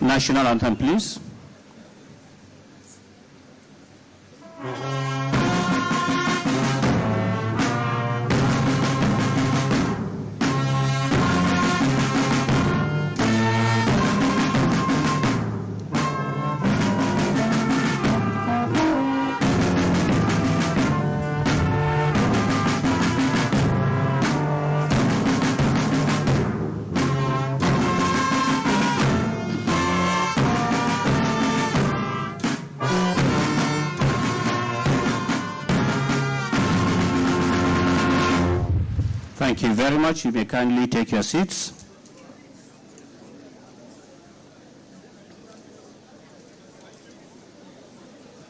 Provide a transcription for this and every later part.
National anthem, please. Thank you very much. You may kindly take your seats.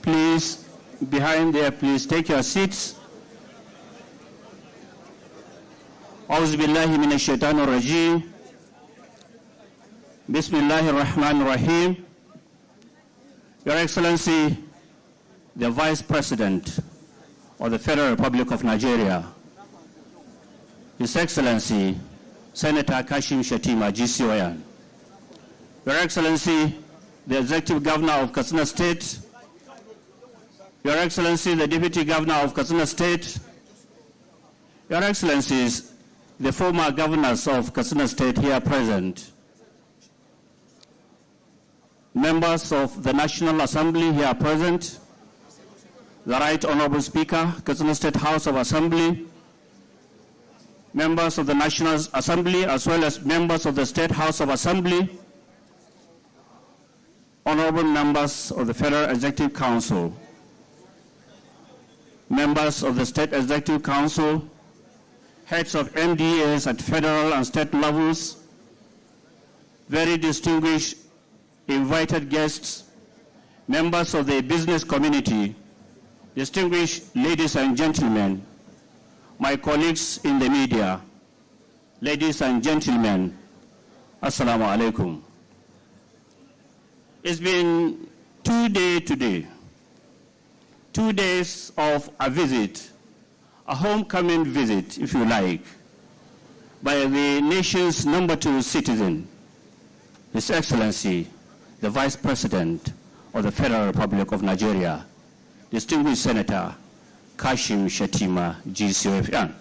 Please, behind there, please take your seats. A'udhu billahi minash shaitanir rajim. Bismillahir Rahmanir Rahim. Your Excellency, the Vice President of the Federal Republic of Nigeria, His Excellency, Senator Kashim Shettima, GCON. Your Excellency, the Executive Governor of Katsina State, Your Excellency, the Deputy Governor of Katsina State, Your Excellencies, the former governors of Katsina State here present, members of the National Assembly here present, the Right Honorable Speaker, Katsina State House of Assembly, members of the National Assembly, as well as members of the State House of Assembly, honorable members of the Federal Executive Council, members of the State Executive Council, heads of MDAs at federal and state levels, very distinguished invited guests, members of the business community, distinguished ladies and gentlemen, my colleagues in the media, ladies and gentlemen, Assalamu alaikum. It's been 2 days today, 2 days of a visit, a homecoming visit, if you like, by the nation's #2 citizen, His Excellency, the Vice President of the Federal Republic of Nigeria, distinguished Senator Kashim Shettima, GCOFN.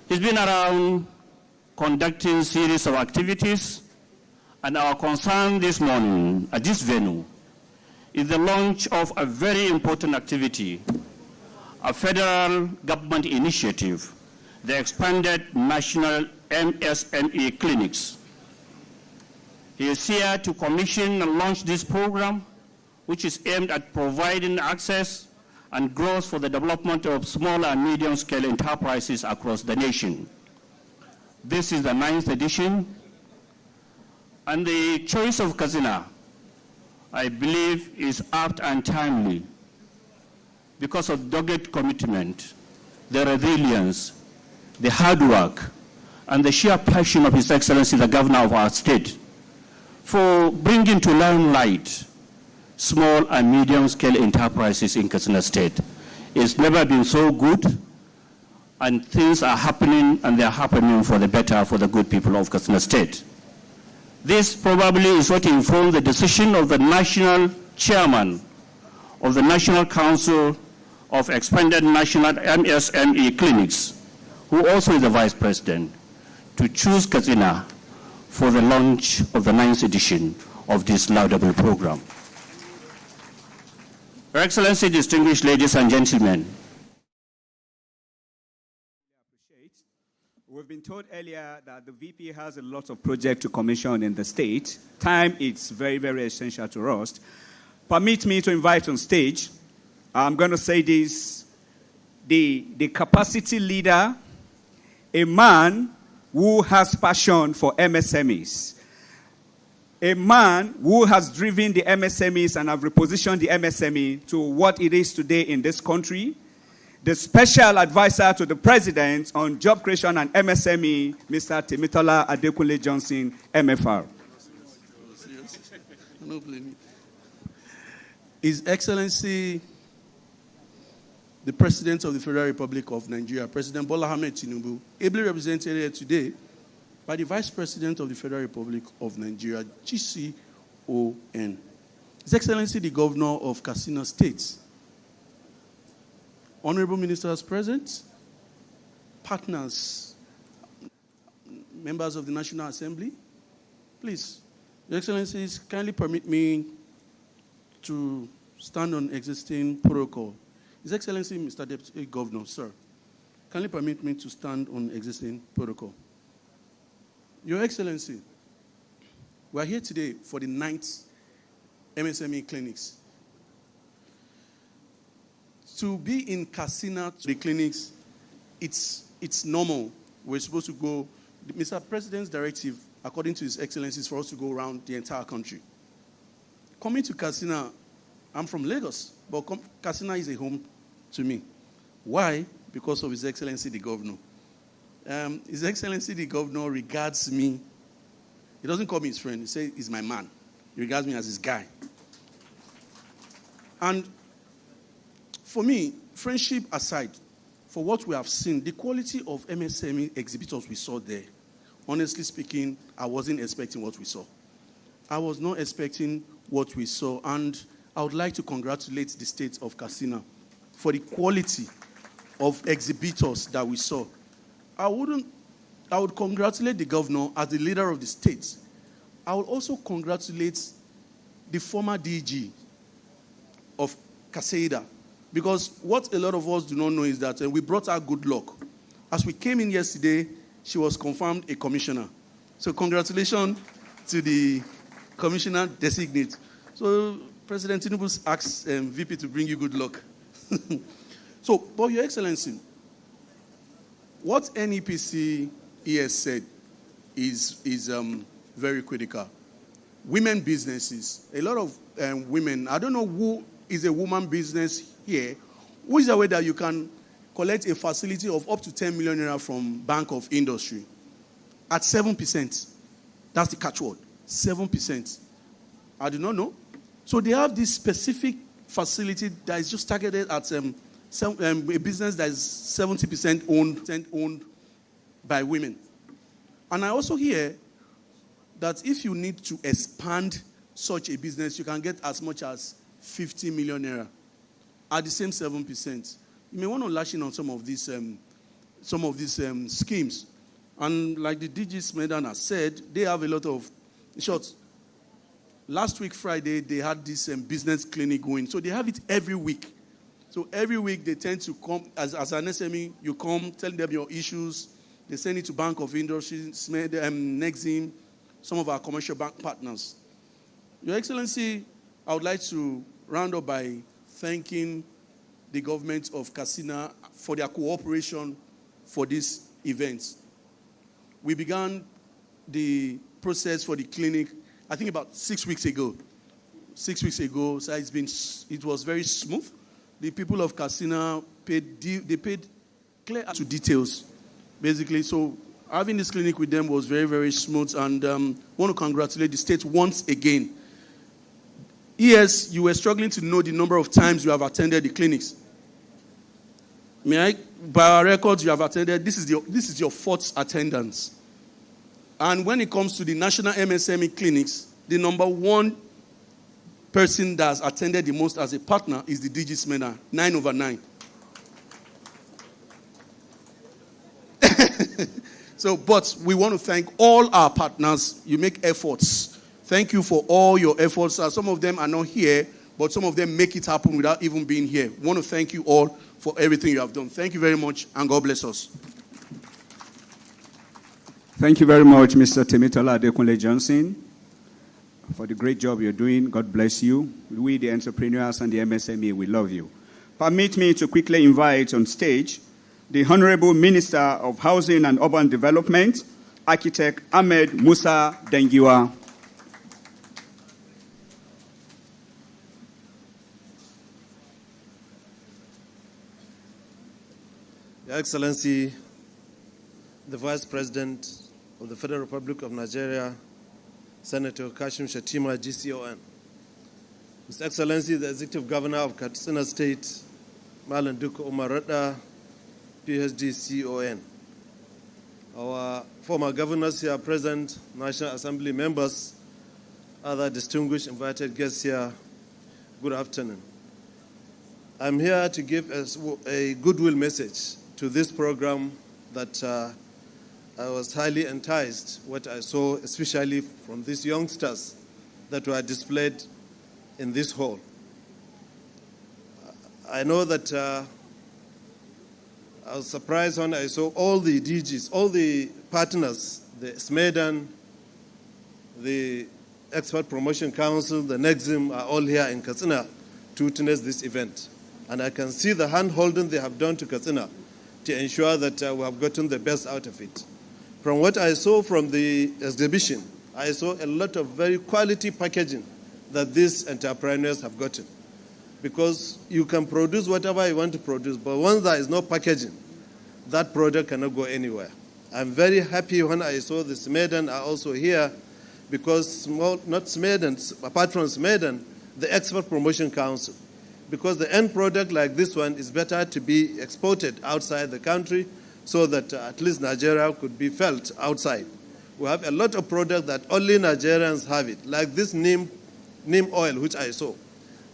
He's been around conducting a series of activities, and our concern this morning at this venue is the launch of a very important activity, a federal government initiative, the expanded national MSME clinics. He is here to commission and launch this program, which is aimed at providing access and growth for the development of small and medium-scale enterprises across the nation. This is the 9th edition, and the choice of Katsina, I believe, is apt and timely because of dogged commitment, the resilience, the hard work, and the sheer passion of His Excellency, the Governor of our state, for bringing to limelight small and medium-scale enterprises in Katsina State. It's never been so good, and things are happening, and they're happening for the better for the good people of Katsina State. This probably is what informed the decision of the national chairman of the National Council of Expanded National MSME Clinics, who also is the Vice President, to choose Katsina for the launch of the 9th edition of this laudable program. Your Excellency, distinguished ladies and gentlemen. We've been told earlier that the VP has a lot of projects to commission in the state. Time is very, very essential to us. Permit me to invite on stage, I'm going to say this, the capacity leader, a man who has passion for MSMEs, a man who has driven the MSMEs and have repositioned the MSME to what it is today in this country, the special advisor to the president on job creation and MSME, Mr. Temitola Adekunle Johnson, MFR. His Excellency, the President of the Federal Republic of Nigeria, President Bola Ahmed Tinubu, ably represented here today by the Vice President of the Federal Republic of Nigeria, GCON. His Excellency, the Governor of Katsina State, honorable ministers present, partners, members of the National Assembly, please, Your Excellencies, kindly permit me to stand on existing protocol. His Excellency, Mr. Deputy Governor, sir, kindly permit me to stand on existing protocol. Your Excellency, we are here today for the 9th MSME clinics. To be in Katsina, the clinics, it's normal. We're supposed to go, Mr. President's directive, according to His Excellency, is for us to go around the entire country. Coming to Katsina, I'm from Lagos, but Katsina is a home to me. Why? Because of His Excellency, the Governor. His Excellency, the Governor, regards me. He doesn't call me his friend. He says he's my man. He regards me as his guy. And for me, friendship aside, for what we have seen, the quality of MSME exhibitors we saw there, honestly speaking, I wasn't expecting what we saw. I was not expecting what we saw, and I would like to congratulate the state of Katsina for the quality of exhibitors that we saw. I would congratulate the governor as the leader of the state. I would also congratulate the former DG of Katsina. Because what a lot of us do not know is that we brought her good luck. As we came in yesterday, she was confirmed a commissioner. So congratulations to the commissioner designate. So President Tinubu asked VP to bring you good luck. So, but Your Excellency, what NEPC has said is very critical. Women businesses, a lot of women, I don't know who is a woman business here, who is aware that you can collect a facility of up to 10 million naira from Bank of Industry at 7%. That's the catchword, 7%. I do not know. So they have this specific facility that is just targeted at a business that is 70% owned by women. And I also hear that if you need to expand such a business, you can get as much as 50 million naira at the same 7%. You may want to lash in on some of these schemes. And like the DG Smedan has said, they have a lot of, in short, last week, Friday, they had this business clinic going. So they have it every week. So every week they tend to come, as an SME, you come, tell them your issues. They send it to Bank of Industry, Nexim, some of our commercial bank partners. Your Excellency, I would like to round up by thanking the government of Katsina for their cooperation for this event. We began the process for the clinic, I think about 6 weeks ago. 6 weeks ago, so it was very smooth. The people of Katsina paid clear to details, basically. So having this clinic with them was very, very smooth, and want to congratulate the state once again. Yes, you were struggling to know the number of times you have attended the clinics. By our records, you have attended, this is your fourth attendance. And when it comes to the national MSME clinics, the number one person that has attended the most as a partner is the DG Smena, 9/9. So, but we want to thank all our partners. You make efforts. Thank you for all your efforts. Some of them are not here, but some of them make it happen without even being here. We want to thank you all for everything you have done. Thank you very much, and God bless us. Thank you very much, Mr. Temitola Adekunle Johnson, for the great job you're doing. God bless you. We, the entrepreneurs and the MSME, we love you. Permit me to quickly invite on stage the Honorable Minister of Housing and Urban Development, Architect Ahmed Musa Dengiwa. Your Excellency, the Vice President of the Federal Republic of Nigeria, Senator Kashim Shettima, GCON. His Excellency, the Executive Governor of Katsina State, Malam Duku Umar Radda, PhD, CON. Our former governors here present, National Assembly members, other distinguished invited guests here, good afternoon. I'm here to give us a goodwill message to this program that I was highly enticed what I saw, especially from these youngsters that were displayed in this hall. I know that I was surprised when I saw all the DGs, all the partners, the SMEDAN, the Expert Promotion Council, the NEXIM are all here in Katsina to witness this event. And I can see the hand-holding they have done to Katsina to ensure that we have gotten the best out of it. From what I saw from the exhibition, I saw a lot of very quality packaging that these entrepreneurs have gotten. Because you can produce whatever you want to produce, but once there is no packaging, that product cannot go anywhere. I'm very happy when I saw the SMEDAN are also here, because not SMEDAN, apart from SMEDAN, the Export Promotion Council. Because the end product like this one is better to be exported outside the country so that at least Nigeria could be felt outside. We have a lot of products that only Nigerians have it, like this neem oil, which I saw.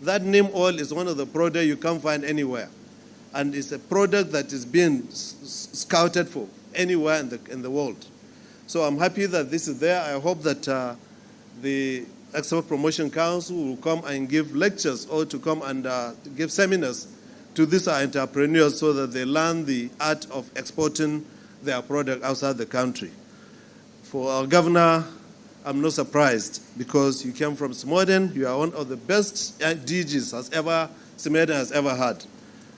That neem oil is one of the products you can't find anywhere. And it's a product that is being scouted for anywhere in the world. So I'm happy that this is there. I hope that the Export Promotion Council will come and give lectures or to come and give seminars to these entrepreneurs so that they learn the art of exporting their product outside the country. For our governor, I'm not surprised because you came from Smorden. You are one of the best DGs Smeden has ever had.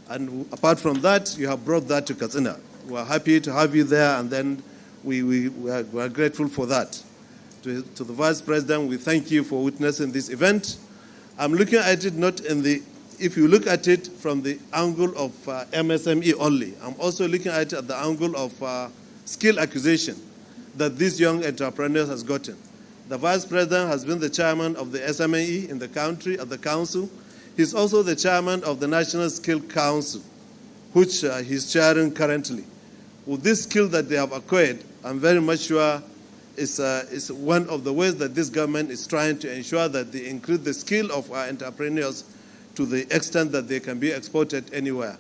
And apart from that, you have brought that to Katsina. We are happy to have you there, and then we are grateful for that. To the Vice President, we thank you for witnessing this event. I'm looking at it not in the, if you look at it from the angle of MSME only, I'm also looking at it at the angle of skill acquisition that these young entrepreneurs has gotten. The Vice President has been the chairman of the SME in the country, at the council. He's also the chairman of the National Skill Council, which he's chairing currently. With this skill that they have acquired, I'm very much sure is one of the ways that this government is trying to ensure that they increase the skill of our entrepreneurs to the extent that they can be exported anywhere.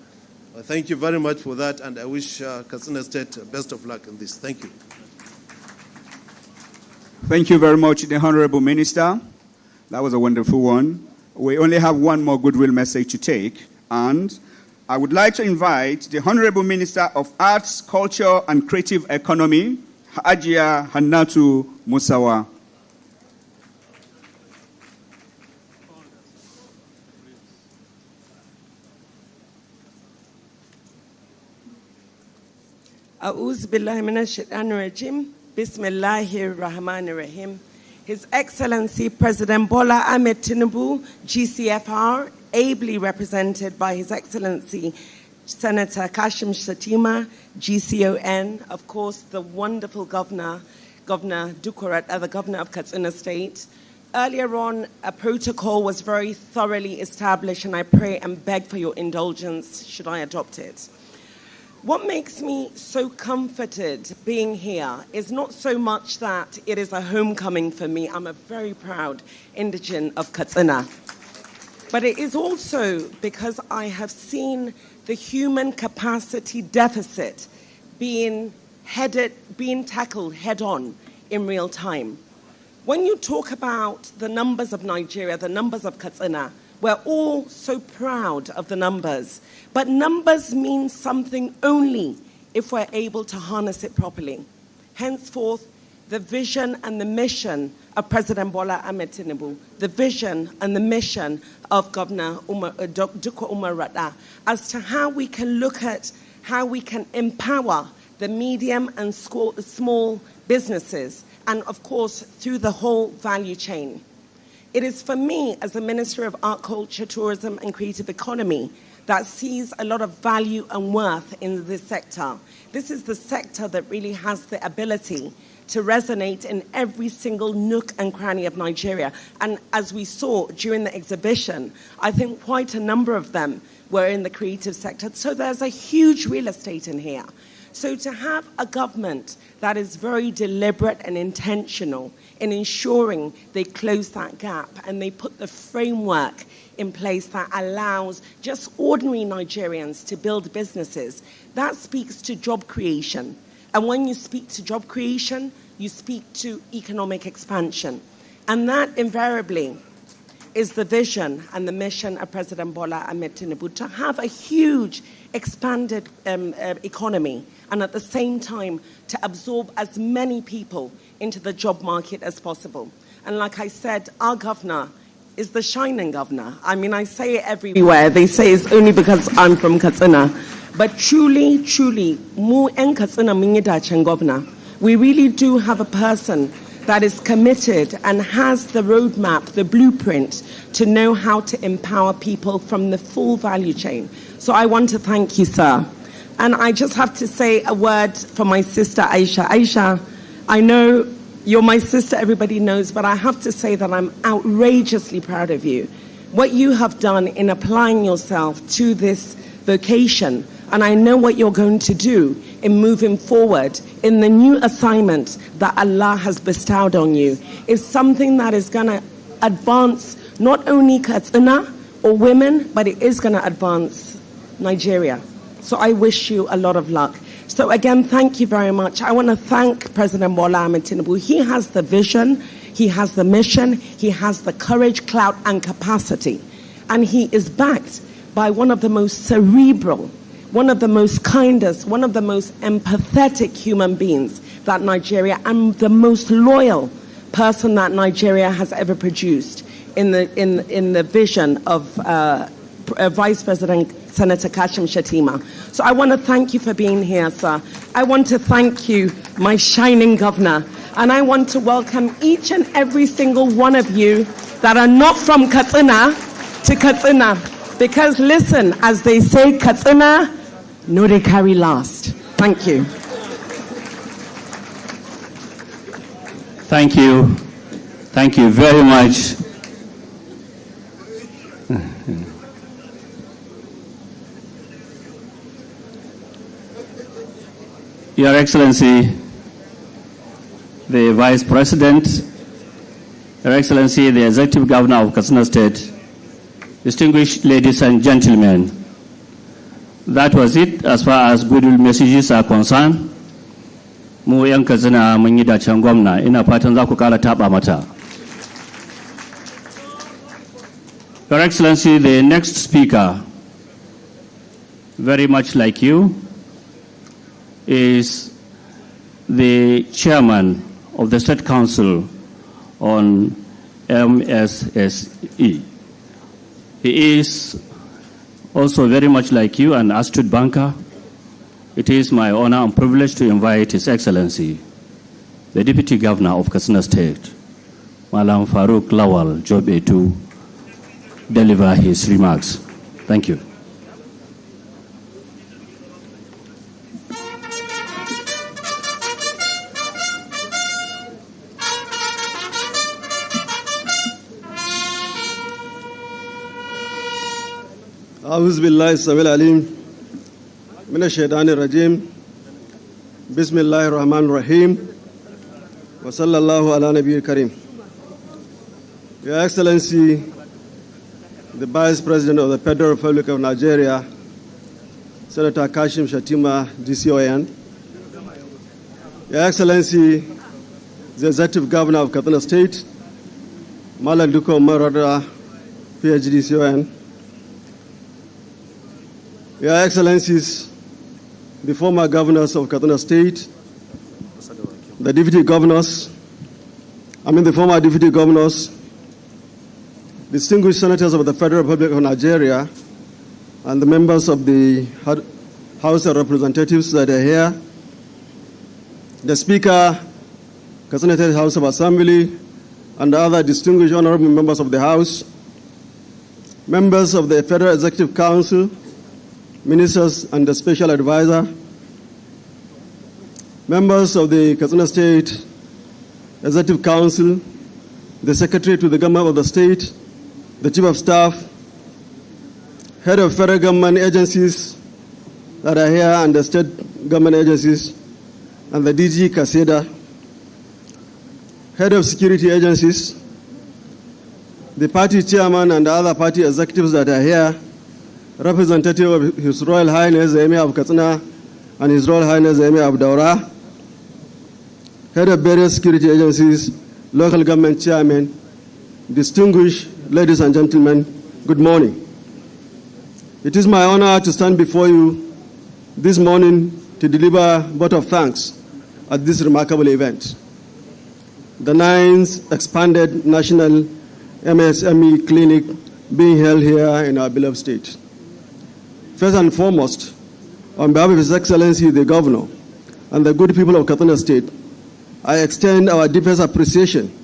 Thank you very much for that, and I wish Katsina State best of luck in this. Thank you. Thank you very much, the Honorable Minister. That was a wonderful one. We only have one more goodwill message to take, and I would like to invite the Honorable Minister of Arts, Culture and Creative Economy, Hajia Hannatu Musawa. A'udhu billahi minash shaitanir rajim. Bismillahir Rahmanir Rahim. His Excellency President Bola Ahmed Tinubu, GCFR, ably represented by His Excellency Senator Kashim Shettima, GCON, of course, the wonderful Governor Dukurat, the Governor of Katsina State. Earlier on, a protocol was very thoroughly established, and I pray and beg for your indulgence should I adopt it. What makes me so comforted being here is not so much that it is a homecoming for me. I'm a very proud indigene of Katsina. But it is also because I have seen the human capacity deficit being tackled head on in real time. When you talk about the numbers of Nigeria, the numbers of Katsina, we're all so proud of the numbers, but numbers mean something only if we're able to harness it properly. Henceforth, the vision and the mission of President Bola Ahmed Tinubu, the vision and the mission of Governor Dukwa Umar Rada, as to how we can look at how we can empower the medium and small businesses, and of course, through the whole value chain. It is for me, as the Minister of Art, Culture, Tourism and Creative Economy, that sees a lot of value and worth in this sector. This is the sector that really has the ability to resonate in every single nook and cranny of Nigeria. And as we saw during the exhibition, I think quite a number of them were in the creative sector. So there's a huge real estate in here. So to have a government that is very deliberate and intentional in ensuring they close that gap and they put the framework in place that allows just ordinary Nigerians to build businesses, that speaks to job creation. And when you speak to job creation, you speak to economic expansion. And that invariably is the vision and the mission of President Bola Ahmed Tinubu, to have a huge expanded economy and at the same time to absorb as many people into the job market as possible. And like I said, our governor is the shining governor. I mean, I say it everywhere. They say it's only because I'm from Katsina. But truly, truly, mu en Katsina mingidachen governor. We really do have a person that is committed and has the roadmap, the blueprint, to know how to empower people from the full value chain. So I want to thank you, sir. And I just have to say a word for my sister, Aisha. Aisha, I know you're my sister, everybody knows, but I have to say that I'm outrageously proud of you. What you have done in applying yourself to this vocation, and I know what you're going to do in moving forward in the new assignment that Allah has bestowed on you, is something that is going to advance not only Katsina or women, but it is going to advance Nigeria. So I wish you a lot of luck. So again, thank you very much. I want to thank President Bola Ahmed Tinubu. He has the vision, he has the mission, he has the courage, clout, and capacity. And he is backed by one of the most cerebral, one of the most kindest, one of the most empathetic human beings that Nigeria, and the most loyal person that Nigeria has ever produced in the vision of Vice President Senator Kashim Shettima. So I want to thank you for being here, sir. I want to thank you, my shining governor, and I want to welcome each and every single one of you that are not from Katsina to Katsina. Because listen, as they say, Katsina, no they carry last. Thank you. Thank you. Thank you very much. Your Excellency, the Vice President, Your Excellency, the Executive Governor of Katsina State, distinguished ladies and gentlemen, that was it as far as goodwill messages are concerned. Mu yan Katsina mun yi dacen gwamna, ina fatan za ku kara taba mata. Your Excellency, the next speaker, very much like you, is the chairman of the State Council on MSSE. He is also very much like you, an astute banker. It is my honor and privilege to invite His Excellency, the Deputy Governor of Katsina State, Malam Farouk Lawal Jobe, to deliver his remarks. Thank you. أعوذ بالله السميع العليم من الشيطان الرجيم بسم الله الرحمن الرحيم وصلى الله على نبي الكريم. Your Excellency, the Vice President of the Federal Republic of Nigeria, Senator Kashim Shettima, GCON. Your Excellency, the Executive Governor of Katsina State, Malam Duko Marada, PhD CON. Your Excellencies, the former governors of Katsina State, the former deputy governors, distinguished senators of the Federal Republic of Nigeria, and the members of the House of Representatives that are here, the Speaker, Katsina State House of Assembly, and other distinguished honorable members of the House, members of the Federal Executive Council, ministers and the special advisor, members of the Katsina State Executive Council, the Secretary to the Government of the State, the Chief of Staff, Head of Federal Government agencies that are here and the State Government agencies, and the DG Katsina, Head of Security agencies, the party chairman and the other party executives that are here, representative of His Royal Highness the Emir of Katsina and His Royal Highness the Emir of Daura, head of various security agencies, local government chairmen, distinguished ladies and gentlemen, good morning. It is my honor to stand before you this morning to deliver a vote of thanks at this remarkable event, the 9th expanded national MSME clinic being held here in our beloved state. First and foremost, on behalf of His Excellency the Governor and the good people of Katsina State, I extend our deepest appreciation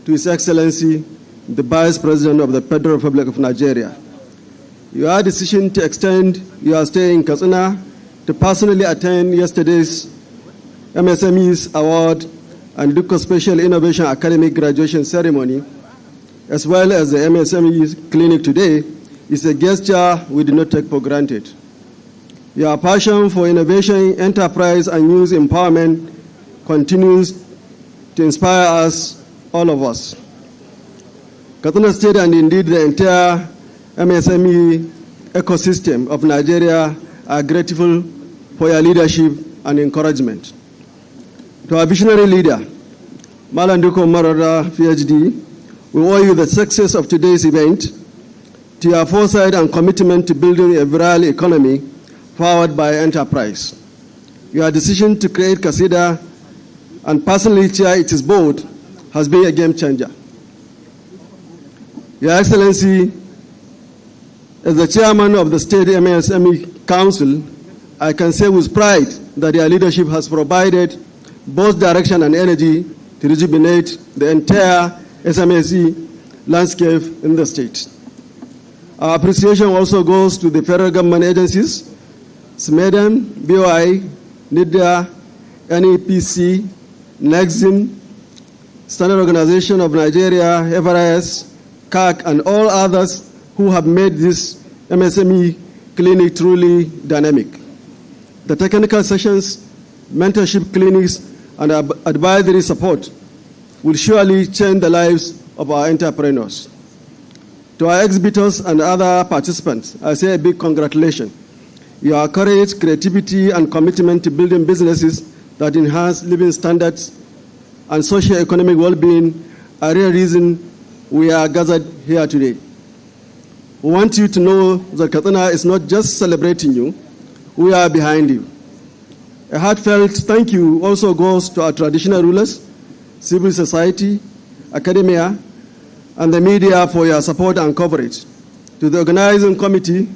to His Excellency the Vice President of the Federal Republic of Nigeria. Your decision to extend your stay in Katsina to personally attend yesterday's MSMEs Award and Duke Special Innovation Academic graduation ceremony, as well as the MSME clinic today, is a gesture we do not take for granted. Your passion for innovation, enterprise, and youth empowerment continues to inspire us, all of us. Katsina State and indeed the entire MSME ecosystem of Nigeria are grateful for your leadership and encouragement. To our visionary leader, Malanduko Marada, PhD, we owe you the success of today's event, to your foresight and commitment to building a virile economy powered by enterprise. Your decision to create Katsina and personally chair its board has been a game changer. Your Excellency, as the chairman of the State MSME Council, I can say with pride that your leadership has provided both direction and energy to rejuvenate the entire SMSE landscape in the state. Our appreciation also goes to the federal government agencies, SMEDAN, BOI, NIDA, NEPC, NEXIM, Standard Organization of Nigeria, FRIS, CAC, and all others who have made this MSME clinic truly dynamic. The technical sessions, mentorship clinics, and advisory support will surely change the lives of our entrepreneurs. To our exhibitors and other participants, I say a big congratulations. Your courage, creativity, and commitment to building businesses that enhance living standards and socio-economic well-being are the real reason we are gathered here today. We want you to know that Katsina is not just celebrating you, we are behind you. A heartfelt thank you also goes to our traditional rulers, civil society, academia, and the media for your support and coverage. To the organizing committee,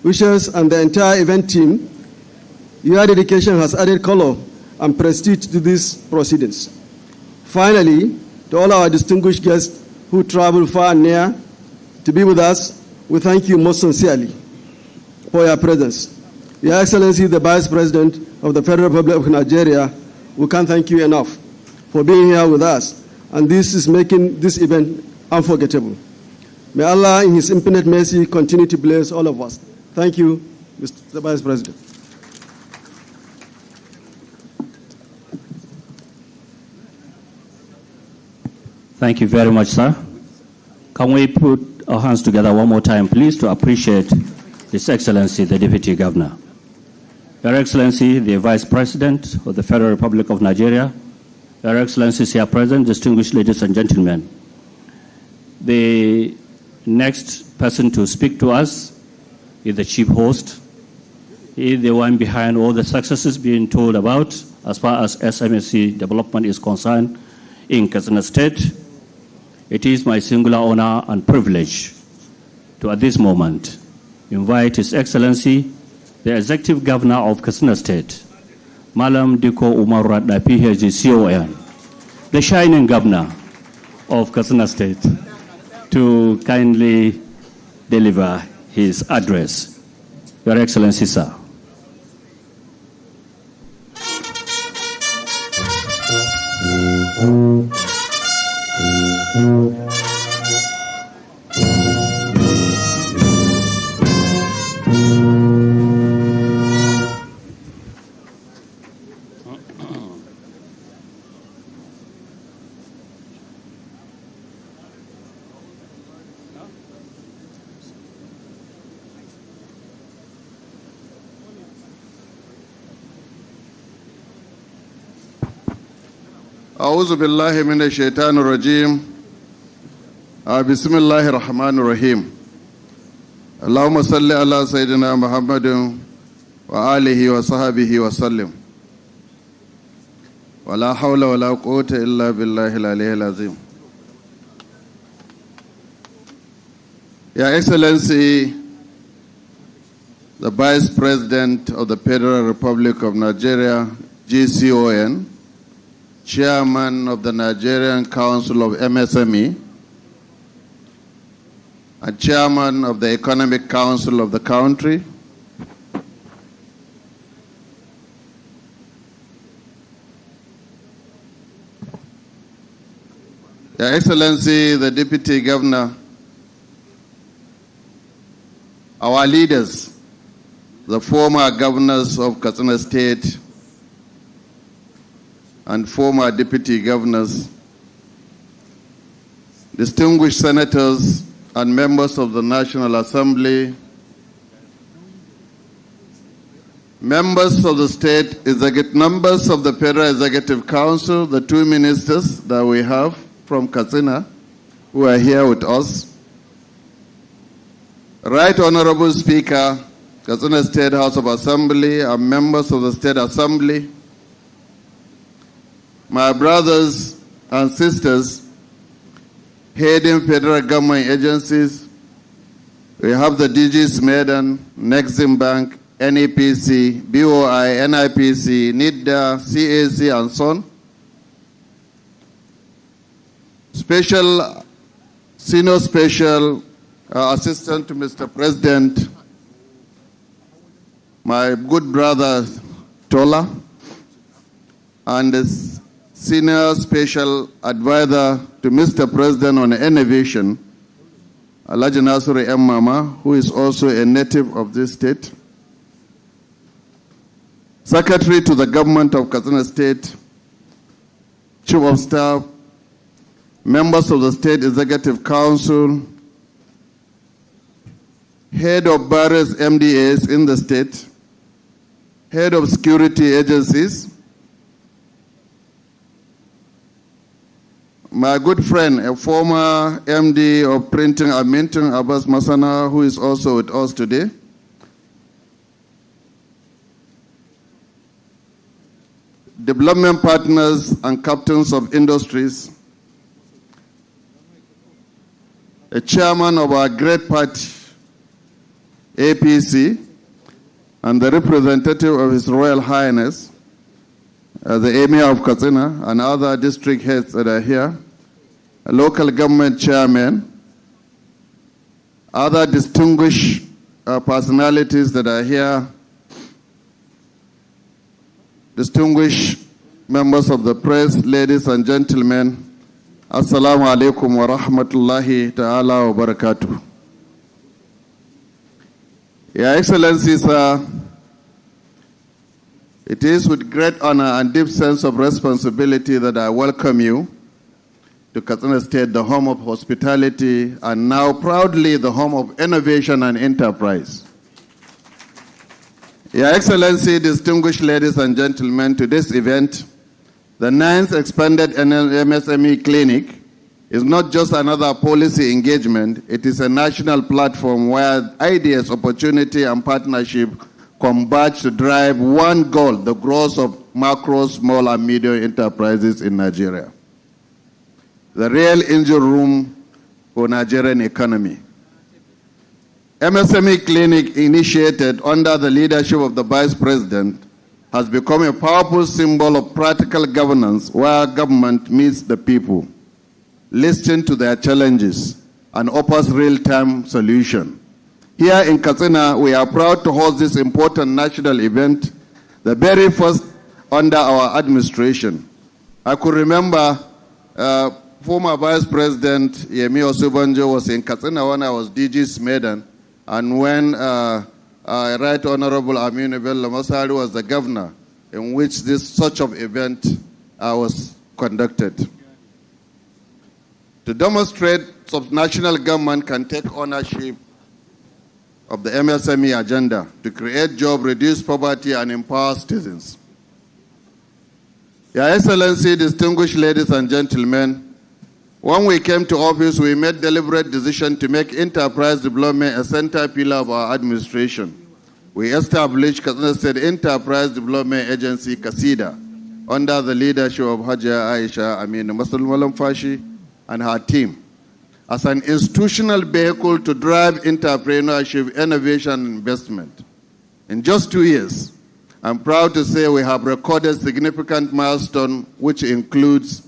wishers, and the entire event team, your dedication has added color and prestige to these proceedings. Finally, to all our distinguished guests who travel far and near to be with us, we thank you most sincerely for your presence. Your Excellency, the Vice President of the Federal Republic of Nigeria, we can't thank you enough for being here with us, and this is making this event unforgettable. May Allah, in His infinite mercy, continue to bless all of us. Thank you, Mr. Vice President. Thank you very much, sir. Can we put our hands together one more time, please, to appreciate His Excellency, the Deputy Governor. Your Excellency, the Vice President of the Federal Republic of Nigeria, Your Excellencies here present, distinguished ladies and gentlemen. The next person to speak to us is the chief host. He is the one behind all the successes being told about as far as SMSC development is concerned in Katsina State. It is my singular honor and privilege to, at this moment, invite His Excellency, the Executive Governor of Katsina State, Malam Diko Umar Radda, PhD, CON, the shining governor of Katsina State, to kindly deliver his address. Your Excellency, sir. أعوذ بالله من الشيطان الرجيم بسم الله الرحمن الرحيم اللهم صل على سيدنا محمد وآله وصحبه وسلم ولا حول ولا قوة إلا بالله العلي العظيم. Your Excellency, the Vice President of the Federal Republic of Nigeria, GCON, Chairman of the Nigerian Council of MSME, and Chairman of the Economic Council of the country, Your Excellency, the Deputy Governor, our leaders, the former governors of Katsina State and former deputy governors, distinguished senators and members of the National Assembly, members of the members of the Federal Executive Council, the two ministers that we have from Katsina who are here with us, Right Honorable Speaker, Katsina State House of Assembly, and members of the State Assembly, my brothers and sisters heading federal government agencies, we have the DG SMEDAN, Nexim Bank, NEPC, BOI, NIPC, NIDA, CAC, and so on. Senior Special Assistant to Mr. President, my good brother Tola, and the Senior Special Advisor to Mr. President on Innovation, Alhaji Nasiru M. Mama, who is also a native of this state, Secretary to the Government of Katsina State, Chief of Staff, members of the State Executive Council, head of various MDAs in the state, head of security agencies, my good friend, a former MD of Printing and Minting, Abbas Masana, who is also with us today, development partners and captains of industries, a chairman of our great party, APC, and the representative of His Royal Highness, the Emir of Katsina, and other district heads that are here, a local government chairman, other distinguished personalities that are here, distinguished members of the press, ladies and gentlemen, Assalamu alaikum wa rahmatullahi ta'ala wa barakatuh. Your Excellency, sir, it is with great honor and deep sense of responsibility that I welcome you to Katsina State, the home of hospitality, and now proudly the home of innovation and enterprise. Your Excellency, distinguished ladies and gentlemen, to this event, the 9th expanded MSME clinic is not just another policy engagement, it is a national platform where ideas, opportunity, and partnership converge to drive one goal, the growth of macro, small, and medium enterprises in Nigeria. The real engine room for Nigerian economy. MSME Clinic, initiated under the leadership of the Vice President, has become a powerful symbol of practical governance where government meets the people, listens to their challenges, and offers real-time solution. Here in Katsina, we are proud to host this important national event, the very first under our administration. I could remember former Vice President Yemi Osubanjo was in Katsina when I was DG SMEDAN, and when Right Honorable Aminu Bello Masari was the governor, in which such of event was conducted. To demonstrate subnational government can take ownership of the MSME agenda to create jobs, reduce poverty, and empower citizens. Your Excellency, distinguished ladies and gentlemen, when we came to office, we made deliberate decision to make enterprise development a central pillar of our administration. We established Katsina State Enterprise Development Agency, Katsina, under the leadership of Hajiya Aisha Aminu Malam Fashi and her team, as an institutional vehicle to drive entrepreneurship, innovation, and investment. In just 2 years, I'm proud to say we have recorded significant milestone, which includes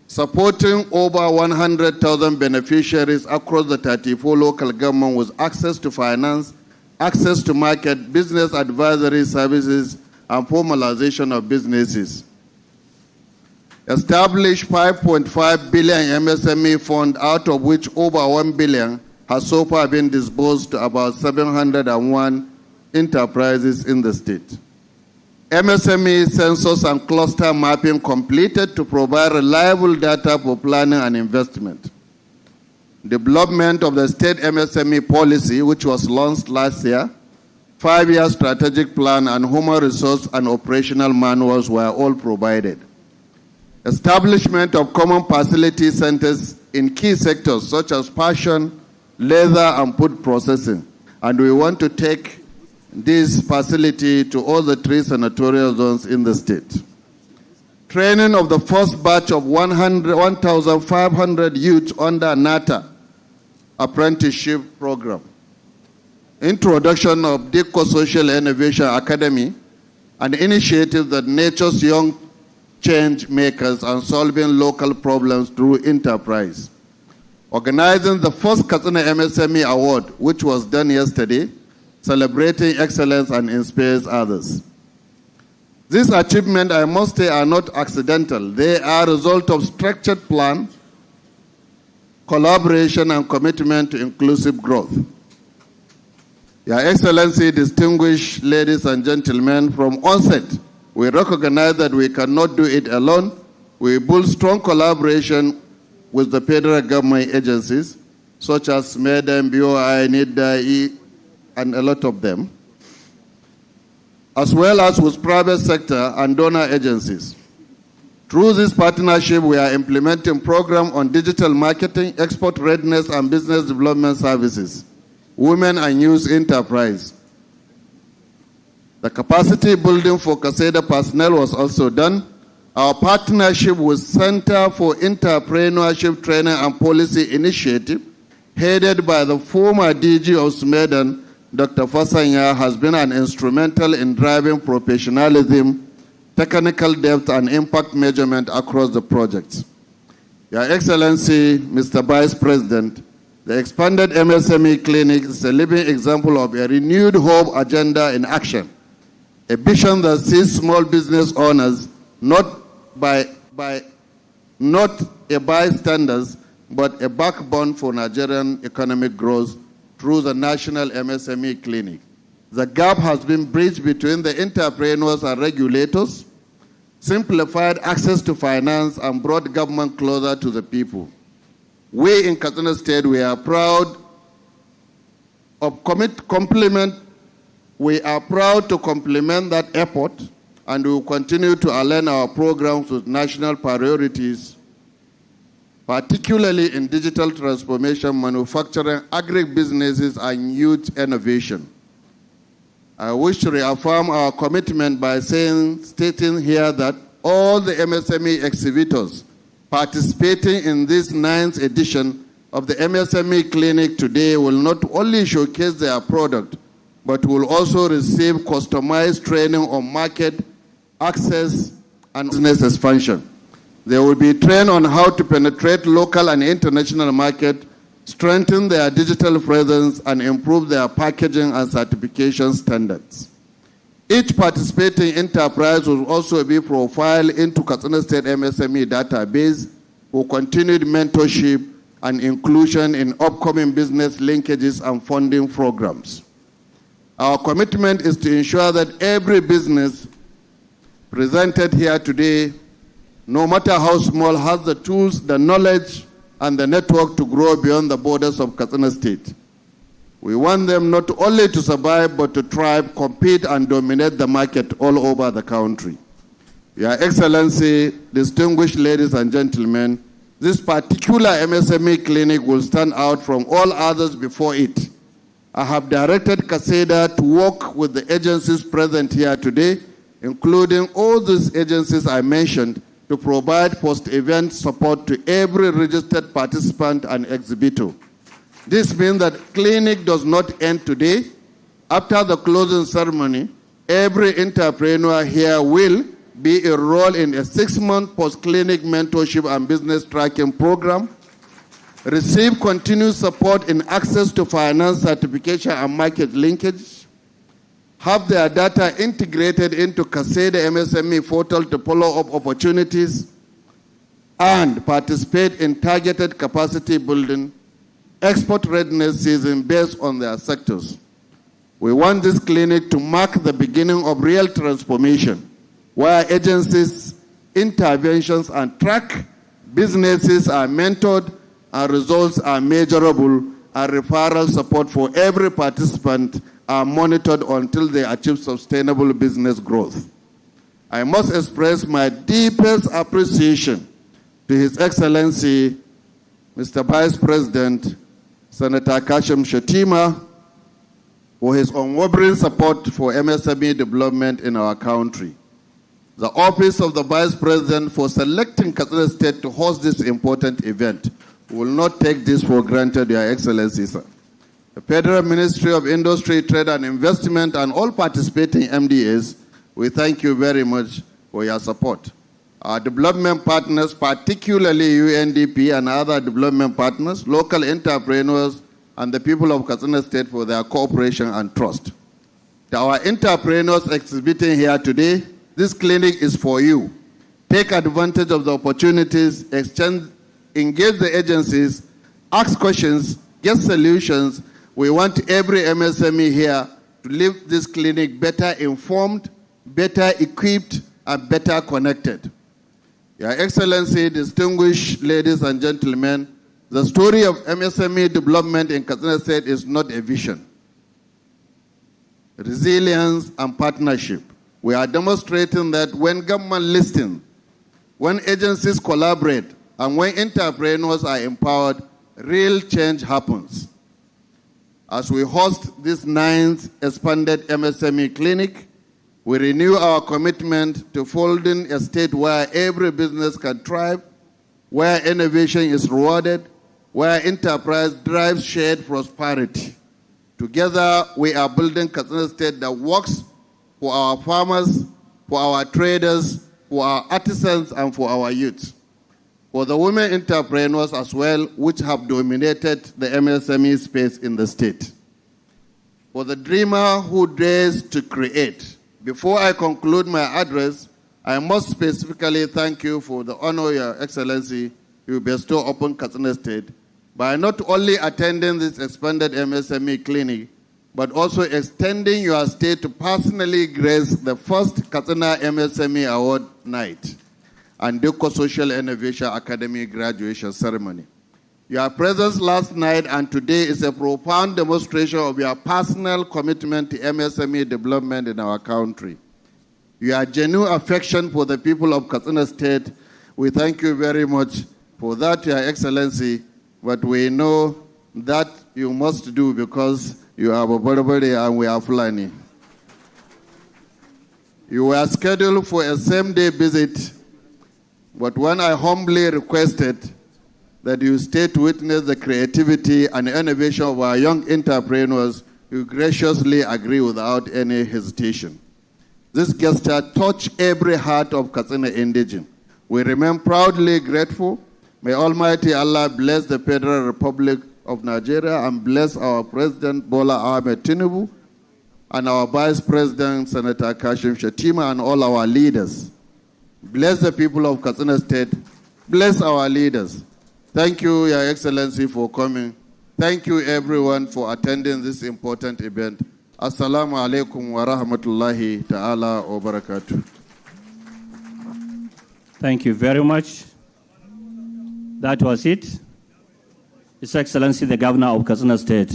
supporting over 100,000 beneficiaries across the 34 local governments with access to finance, access to market, business advisory services, and formalization of businesses. Established 5.5 billion MSME fund, out of which over 1 billion has so far been disbursed to about 701 enterprises in the state. MSME census and cluster mapping completed to provide reliable data for planning and investment. Development of the state MSME policy, which was launched last year, 5-year strategic plan, and human resource and operational manuals were all provided. Establishment of common facility centers in key sectors such as fashion, leather, and food processing. And we want to take this facility to all the 3 senatorial zones in the state. Training of the first batch of 1,500 youth under NATA apprenticeship program. Introduction of DICO Social Innovation Academy, an initiative that nurtures young change makers and solving local problems through enterprise. Organizing the first Katsina MSME Award, which was done yesterday, celebrating excellence and inspires others. These achievements, I must say, are not accidental. They are a result of structured plan, collaboration, and commitment to inclusive growth. Your Excellency, distinguished ladies and gentlemen, from onset, we recognize that we cannot do it alone. We build strong collaboration with the federal government agencies, such as MEDEM, BOI, NIDA, and a lot of them, as well as with private sector and donor agencies. Through this partnership, we are implementing programs on digital marketing, export readiness, and business development services, women and youth enterprise. The capacity building for CASEDA personnel was also done. Our partnership with Center for Entrepreneurship Training and Policy Initiative, headed by the former DG of SMEDAN, Dr. Fasanya, has been an instrumental in driving professionalism, technical depth, and impact measurement across the projects. Your Excellency, Mr. Vice President, the expanded MSME clinic is a living example of a renewed hope agenda in action, a vision that sees small business owners not bystanders, but a backbone for Nigerian economic growth through the National MSME Clinic. The gap has been bridged between the entrepreneurs and regulators, simplified access to finance, and brought government closer to the people. We in Katsina State, we are proud to complement that effort, and we will continue to align our programs with national priorities, particularly in digital transformation, manufacturing, agribusinesses, and youth innovation. I wish to reaffirm our commitment by stating here that all the MSME exhibitors participating in this 9th edition of the MSME Clinic today will not only showcase their product, but will also receive customized training on market access and business expansion. They will be trained on how to penetrate local and international market, strengthen their digital presence, and improve their packaging and certification standards. Each participating enterprise will also be profiled into Katsina State MSME database for continued mentorship and inclusion in upcoming business linkages and funding programs. Our commitment is to ensure that every business presented here today, no matter how small, has the tools, the knowledge, and the network to grow beyond the borders of Katsina State. We want them not only to survive, but to thrive, compete, and dominate the market all over the country. Your Excellency, distinguished ladies and gentlemen, this particular MSME clinic will stand out from all others before it. I have directed CASEDA to work with the agencies present here today, including all these agencies I mentioned, to provide post-event support to every registered participant and exhibitor. This means that clinic does not end today. After the closing ceremony, every entrepreneur here will be enrolled in a 6-month post-clinic mentorship and business tracking program, receive continued support in access to finance, certification, and market linkage, have their data integrated into CASEDA MSME portal to follow up opportunities, and participate in targeted capacity building, export readiness season based on their sectors. We want this clinic to mark the beginning of real transformation, where agencies, interventions, and track businesses are mentored, and results are measurable, and referral support for every participant are monitored until they achieve sustainable business growth. I must express my deepest appreciation to His Excellency, Mr. Vice President, Senator Shettima, for his unwavering support for MSME development in our country. The Office of the Vice President for selecting Katsina State to host this important event will not take this for granted, Your Excellency, sir. The Federal Ministry of Industry, Trade and Investment and all participating MDAs, we thank you very much for your support. Our development partners, particularly UNDP and other development partners, local entrepreneurs, and the people of Katsina State for their cooperation and trust. To our entrepreneurs exhibiting here today, this clinic is for you. Take advantage of the opportunities, engage the agencies, ask questions, get solutions. We want every MSME here to leave this clinic better informed, better equipped, and better connected. Your Excellency, distinguished ladies and gentlemen, the story of MSME development in Katsina State is not a vision. Resilience and partnership. We are demonstrating that when government listens, when agencies collaborate, and when entrepreneurs are empowered, real change happens. As we host this 9th expanded MSME clinic, we renew our commitment to folding a state where every business can thrive, where innovation is rewarded, where enterprise drives shared prosperity. Together, we are building Katsina State that works for our farmers, for our traders, for our artisans, and for our youth. For the women entrepreneurs as well, which have dominated the MSME space in the state. For the dreamer who dares to create. Before I conclude my address, I must specifically thank you for the honor, Your Excellency, you bestow upon Katsina State by not only attending this expanded MSME clinic, but also extending your state to personally grace the first Katsina MSME Award night and Deko Social Innovation Academy graduation ceremony. Your presence last night and today is a profound demonstration of your personal commitment to MSME development in our country. Your genuine affection for the people of Katsina State, we thank you very much for that, Your Excellency, but we know that you must do because you are Barbary and we are Fulani. You were scheduled for a same-day visit, but when I humbly requested that you stay to witness the creativity and innovation of our young entrepreneurs, you graciously agree without any hesitation. This gesture touched every heart of Katsina indigene. We remain proudly grateful. May Almighty Allah bless the Federal Republic of Nigeria and bless our President Bola Ahmed Tinubu and our Vice President Senator Shettima and all our leaders. Bless the people of Katsina State. Bless our leaders. Thank you, Your Excellency, for coming. Thank you, everyone, for attending this important event. Assalamu alaikum wa rahmatullahi ta'ala wa barakatuh. Thank you very much. That was it. His Excellency, the Governor of Katsina State,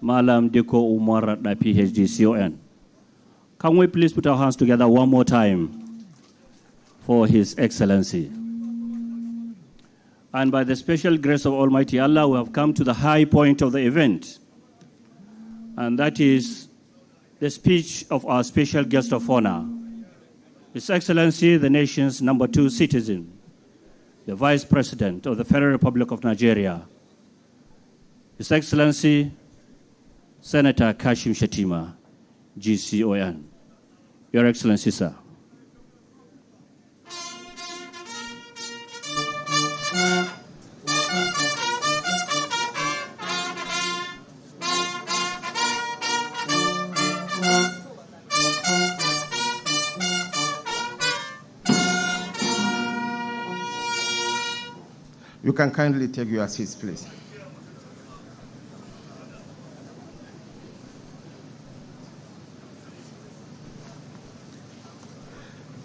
Malam Deko Umar, PhD, CON. Can we please put our hands together one more time for His Excellency? And by the special grace of Almighty Allah, we have come to the high point of the event. And that is the speech of our special guest of honor, His Excellency, the nation's #2 citizen, the Vice President of the Federal Republic of Nigeria, His Excellency, Senator Shettima, GCON. Your Excellency, sir. You can kindly take your seats, please.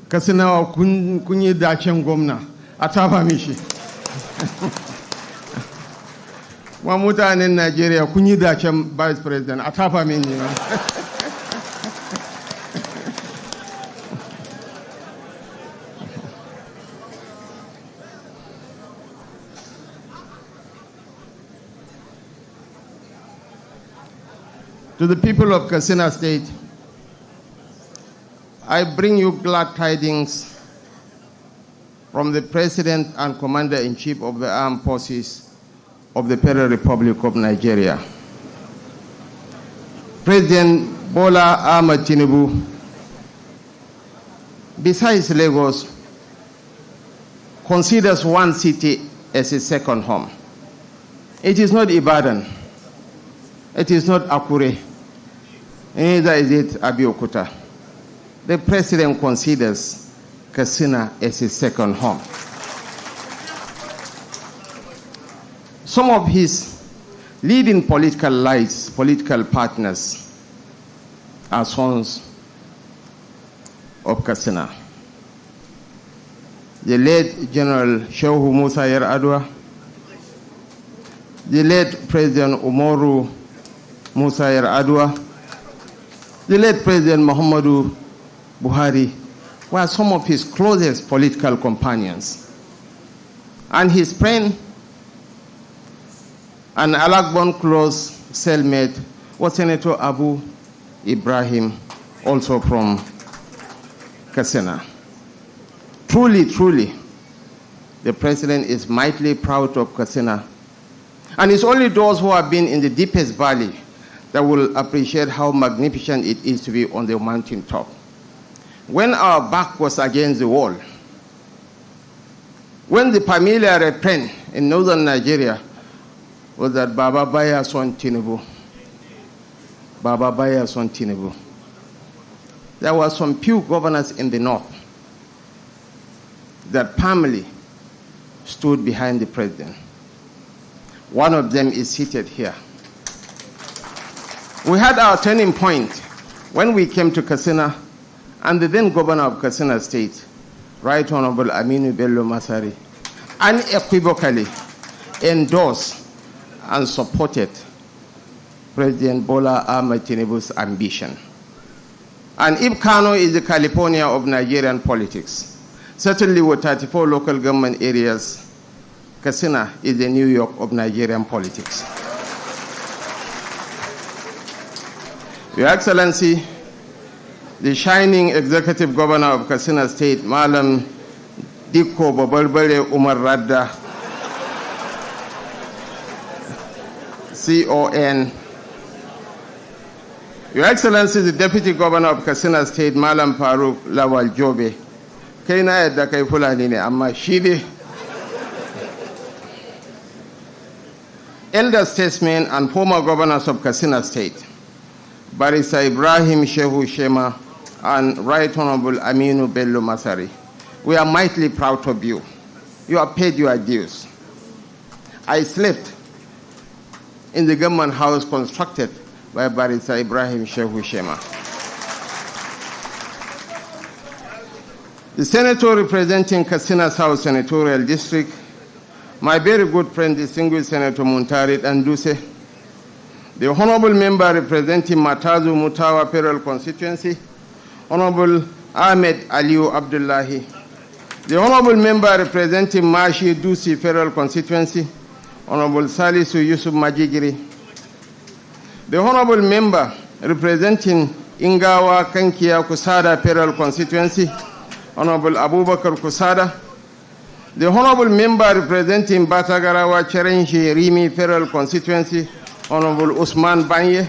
Katsina kun yi dacen gwamna a tafa mishi. Wa mutanen Najeriya kun yi dacen Vice President a tafa min ne. To the people of Katsina State, I bring you glad tidings from the President and Commander-in-Chief of the Armed Forces of the Federal Republic of Nigeria. President Bola Ahmed Tinubu, besides Lagos, considers one city as his second home. It is not Ibadan, it is not Akure, neither is it Abeokuta. The President considers Katsina as his second home. Some of his leading political partners are sons of Katsina. The late General Shehu Musa Yar'Adua, the late President Umaru Musa Yar'Adua, the late President Muhammadu Buhari were some of his closest political companions. And his friend and Alagbon close cellmate was Senator Abu Ibrahim, also from Katsina. Truly, truly, the President is mightily proud of Katsina. And it's only those who have been in the deepest valley that will appreciate how magnificent it is to be on the mountain top. When our back was against the wall, when the familiar refrain in northern Nigeria was that Baba Baya Son Tinubu, Baba Baya Son Tinubu, there were some few governors in the north that firmly stood behind the president. One of them is seated here. We had our turning point when we came to Katsina, and the then governor of Katsina State, Right Honorable Aminu Bello Masari, unequivocally endorsed and supported President Bola Ahmed Tinubu's ambition. And if Kano is the California of Nigerian politics, certainly with 34 local government areas, Katsina is the New York of Nigerian politics. Your Excellency, the shining executive governor of Katsina State, Malam Dikko Babalbale Umar Radda, CON. Your Excellency, the deputy governor of Katsina State, Malam Faruk Lawal Jobe, Kaina yadda kai Fulani ne, amma shi ne. Elder statesmen and former governors of Katsina State, Barrister Ibrahim Shehu Shema and Right Honorable Aminu Bello Masari, we are mightily proud of you. You have paid your dues. I slept in the government house constructed by Barrister Ibrahim Shehu Shema. The senator representing Katsina South Senatorial District, my very good friend, distinguished Senator Muntarid Anduse, the honorable member representing Matazu Mutawa Federal Constituency, Honorable Ahmed Aliu Abdullahi, the honorable member representing Mashi Dusi Federal Constituency, Honorable Salisu Yusuf Majigiri, the honorable member representing Ingawa Kankia Kusada Federal Constituency, Honorable Abubakar Kusada, the honorable member representing Batagarawa Cherenshi Rimi Federal Constituency, Honorable Usman Banye,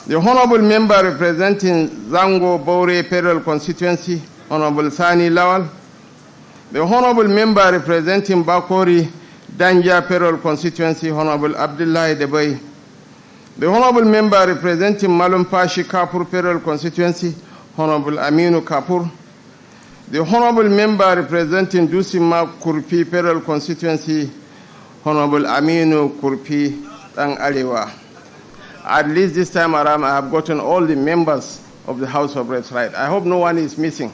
the honorable member representing Zango Bore Federal Constituency, Honorable Sani Lawal, the honorable member representing Bakori Danja Federal Constituency, Honorable Abdullahi Debay, the honorable member representing Malumpashi Kapur Federal Constituency, Honorable Aminu Kapur, the honorable member representing Dusima Kurpi Federal Constituency, Honorable Aminu Kurpi Tang Aliwa. At least this time around, I have gotten all the members of the House of Reps right. I hope no one is missing.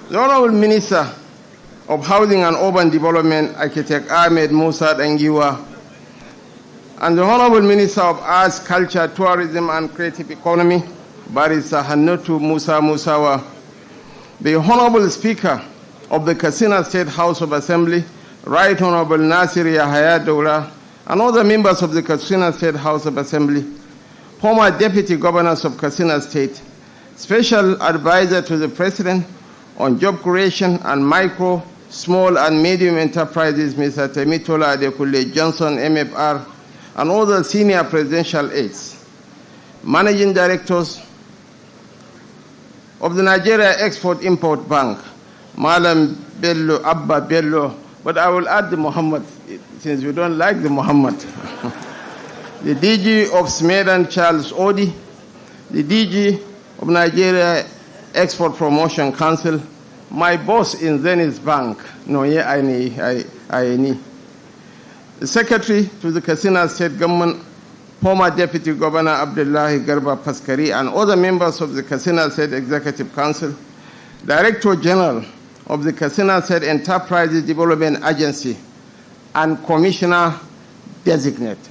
The Honorable Minister of Housing and Urban Development, Architect Ahmed Musa Dangiwa, and the Honorable Minister of Arts, Culture, Tourism and Creative Economy, Barrister Hannatu Musa Musawa, the Honorable Speaker of the Katsina State House of Assembly, Right Honorable Nasir Yahya Doula, and other members of the Katsina State House of Assembly, former Deputy Governors of Katsina State, Special Advisor to the President on Job Creation and Micro, Small and Medium Enterprises, Mr. Temitola Adekule Johnson, MFR, and other senior presidential aides, Managing Directors of the Nigeria Export-Import Bank, Malam Bello, Abba Bello, but I will add the Muhammad, since we don't like the Muhammad. The DG of Smedan, Charles Odi, the DG of Nigeria Export Promotion Council, my boss in Zenith Bank, the Secretary to the Katsina State Government, former Deputy Governor Abdullahi Garba Paskari, and other members of the Katsina State Executive Council, Director General of the Katsina State Enterprises Development Agency, and Commissioner Designate.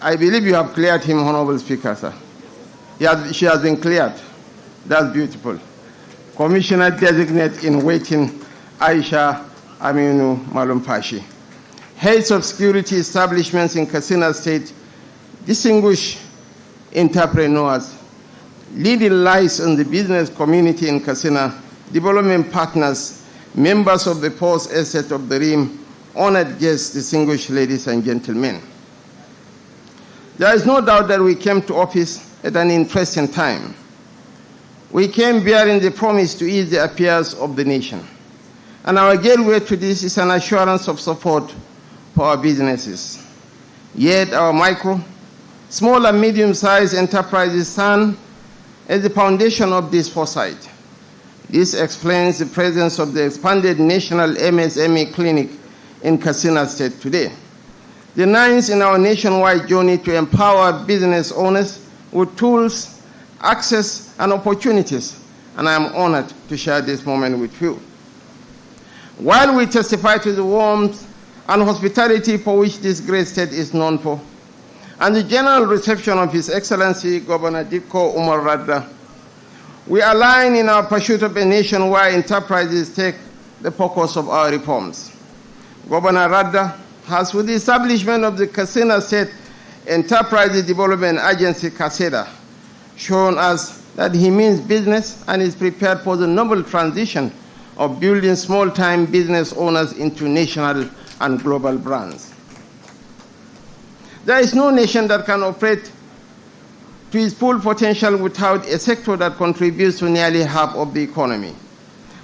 I believe you have cleared him, Honorable Speaker, sir. She has been cleared. That's beautiful. Commissioner Designate in waiting, Aisha Aminu Malumpashi. Heads of security establishments in Katsina State, distinguished entrepreneurs, leading lights in the business community in Katsina, development partners, members of the Post Estate of the Rim, honored guests, distinguished ladies and gentlemen. There is no doubt that we came to office at an interesting time. We came bearing the promise to ease the affairs of the nation. And our gateway to this is an assurance of support for our businesses. Yet our micro, small and medium-sized enterprises stand as the foundation of this foresight. This explains the presence of the expanded national MSME clinic in Katsina State today. The ninth in our nationwide journey to empower business owners with tools, access, and opportunities, and I am honored to share this moment with you. While we testify to the warmth and hospitality for which this great state is known for, and the general reception of His Excellency Governor Dikko Umar Radda, we align in our pursuit of a nationwide enterprises take the focus of our reforms. Governor Radda has, with the establishment of the Katsina State Enterprises Development Agency, KASEDA, shown us that he means business and is prepared for the noble transition of building small-time business owners into national and global brands. There is no nation that can operate to its full potential without a sector that contributes to nearly half of the economy.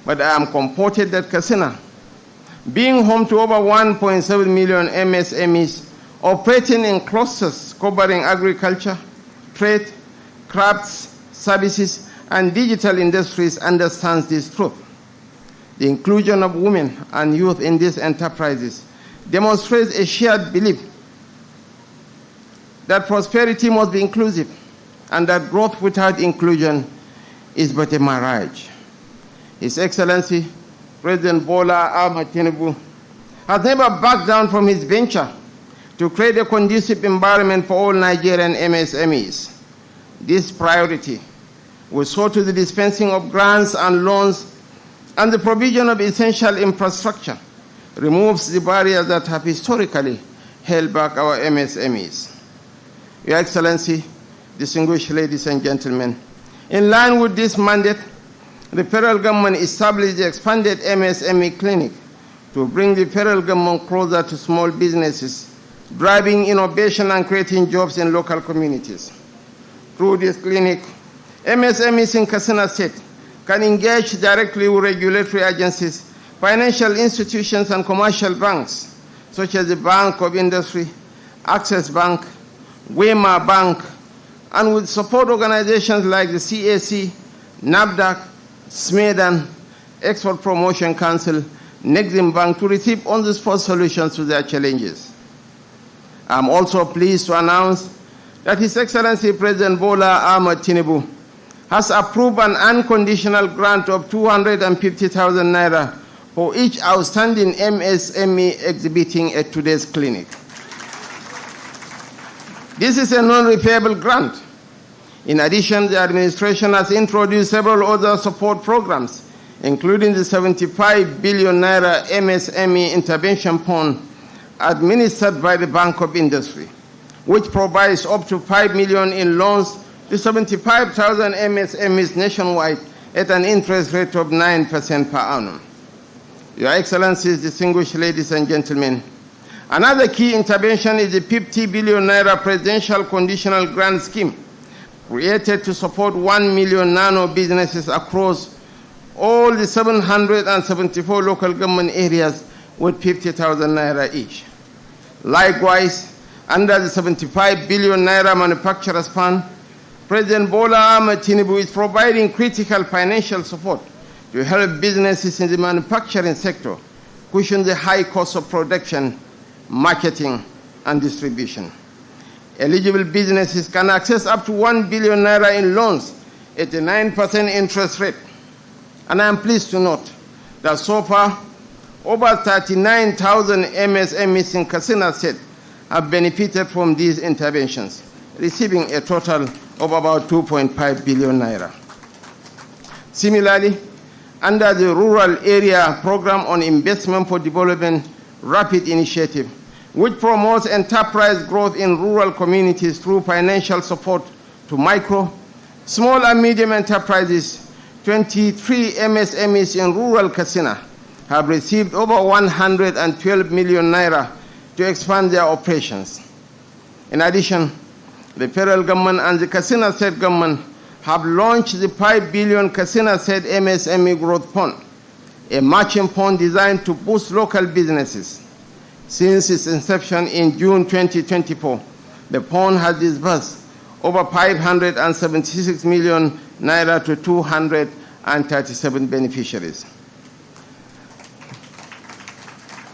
But I am comforted that Katsina, being home to over 1.7 million MSMEs operating in clusters covering agriculture, trade, crafts, services, and digital industries, understands this truth. The inclusion of women and youth in these enterprises demonstrates a shared belief that prosperity must be inclusive and that growth without inclusion is but a mirage. His Excellency, President Bola Ahmed Tinubu, has never backed down from his venture to create a conducive environment for all Nigerian MSMEs. This priority will soar to the dispensing of grants and loans and the provision of essential infrastructure, removes the barriers that have historically held back our MSMEs. Your Excellency, distinguished ladies and gentlemen, in line with this mandate, the federal government established the expanded MSME clinic to bring the federal government closer to small businesses, driving innovation and creating jobs in local communities. Through this clinic, MSMEs in Katsina State can engage directly with regulatory agencies, financial institutions, and commercial banks, such as the Bank of Industry, Access Bank, Wema Bank, and with support organizations like the CAC, NAFDAC, SMEDAN, Export Promotion Council, Nexim Bank, to receive on-the-spot solutions to their challenges. I'm also pleased to announce that His Excellency President Bola Ahmed Tinubu has approved an unconditional grant of 250,000 naira for each outstanding MSME exhibiting at today's clinic. This is a non-repayable grant. In addition, the administration has introduced several other support programs, including the 75 billion naira MSME intervention fund administered by the Bank of Industry, which provides up to 5 million in loans to 75,000 MSMEs nationwide at an interest rate of 9% per annum. Your Excellencies, distinguished ladies and gentlemen, another key intervention is the 50 billion naira presidential conditional grant scheme, created to support 1 million nano businesses across all the 774 local government areas with 50,000 naira each. Likewise, under the 75 billion naira manufacturers fund, President Bola Ahmed Tinubu is providing critical financial support to help businesses in the manufacturing sector cushion the high cost of production, marketing, and distribution. Eligible businesses can access up to 1 billion naira in loans at a 9% interest rate. And I am pleased to note that so far, over 39,000 MSMEs in Katsina State have benefited from these interventions, receiving a total of about 2.5 billion naira. Similarly, under the Rural Area Program on Investment for Development Rapid Initiative, which promotes enterprise growth in rural communities through financial support to micro, small and medium enterprises, 23 MSMEs in rural Katsina have received over 112 million naira to expand their operations. In addition, the federal government and the Katsina State government have launched the 5 billion Katsina State MSME Growth Fund, a matching fund designed to boost local businesses. Since its inception in June 2024, the fund has disbursed over 576 million naira to 237 beneficiaries.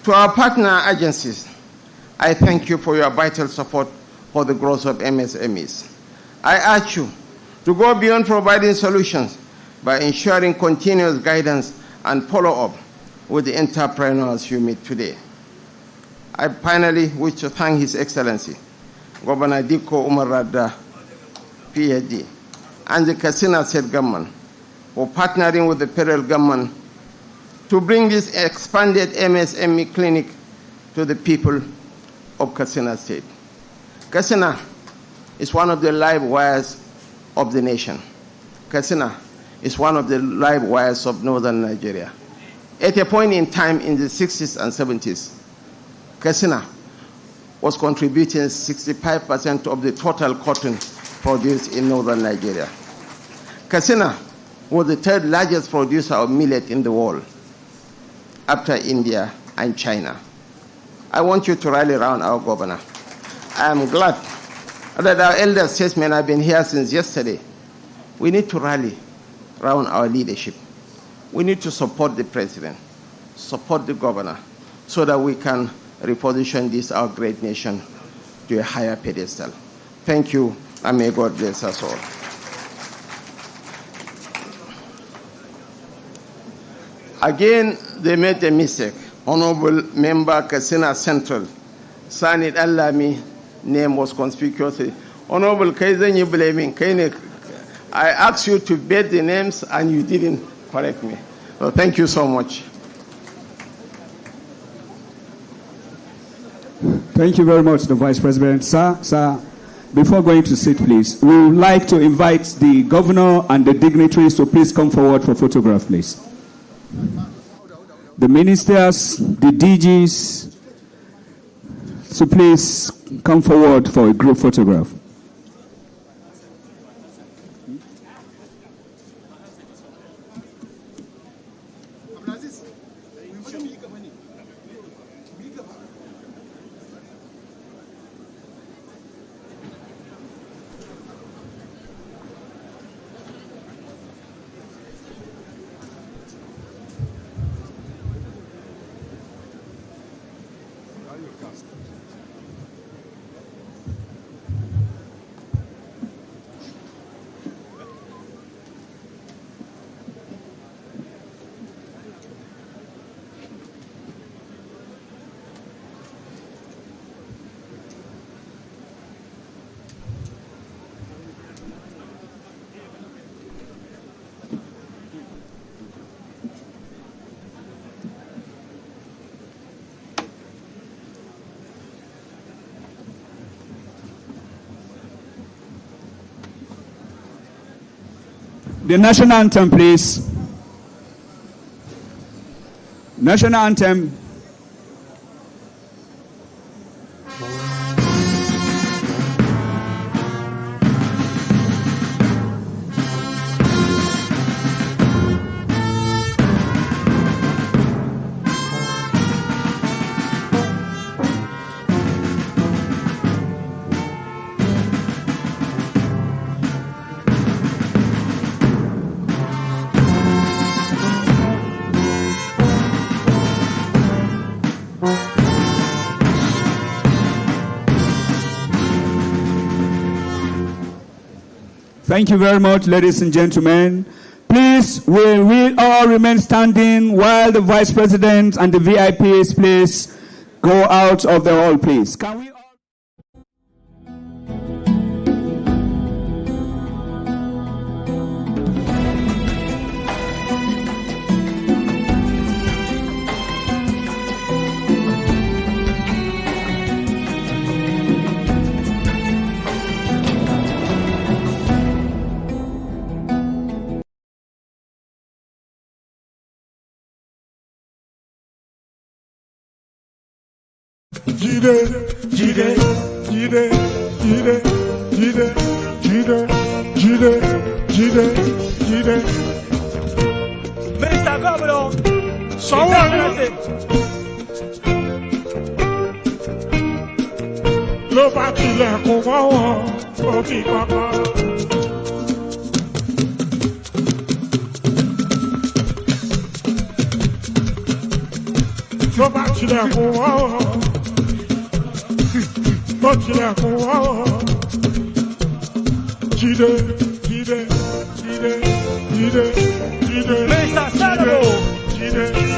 To our partner agencies, I thank you for your vital support for the growth of MSMEs. I urge you to go beyond providing solutions by ensuring continuous guidance and follow-up with the entrepreneurs you meet today. I finally wish to thank His Excellency, Governor Dikko Umar Radda, PhD, and the Katsina State government for partnering with the federal government to bring this expanded MSME clinic to the people of Katsina State. Katsina is one of the live wires of the nation. Katsina is one of the live wires of northern Nigeria. At a point in time in the 60s and 70s, Katsina was contributing 65% of the total cotton produced in northern Nigeria. Katsina was the third largest producer of millet in the world, after India and China. I want you to rally around our governor. I am glad that our elder statesmen have been here since yesterday. We need to rally around our leadership. We need to support the president, support the governor, so that we can reposition this, our great nation, to a higher pedestal. Thank you, and may God bless us all. Again, they made a mistake. Honorable Member Katsina Central, Sanit Allami, name was conspicuous. Honorable Kaizen, you blaming Kainek. I asked you to bet the names and you didn't correct me. So thank you so much. Thank you very much, the Vice President. Sir, before going to sit, please, we would like to invite the governor and the dignitaries to please come forward for photograph, please. The ministers, the DGs, so please come forward for a group photograph. The national anthem, please. National anthem. Thank you very much, ladies and gentlemen. Please, we will all remain standing while the Vice President and the VIPs, please, go out of the hall, please. Can we all... Mr. Governor, someone ló bá tilẹ̀kùn mọ́wọ́ òbí pápá. Ló bá tilẹ̀kùn mọ́wọ́. Mr. Senator,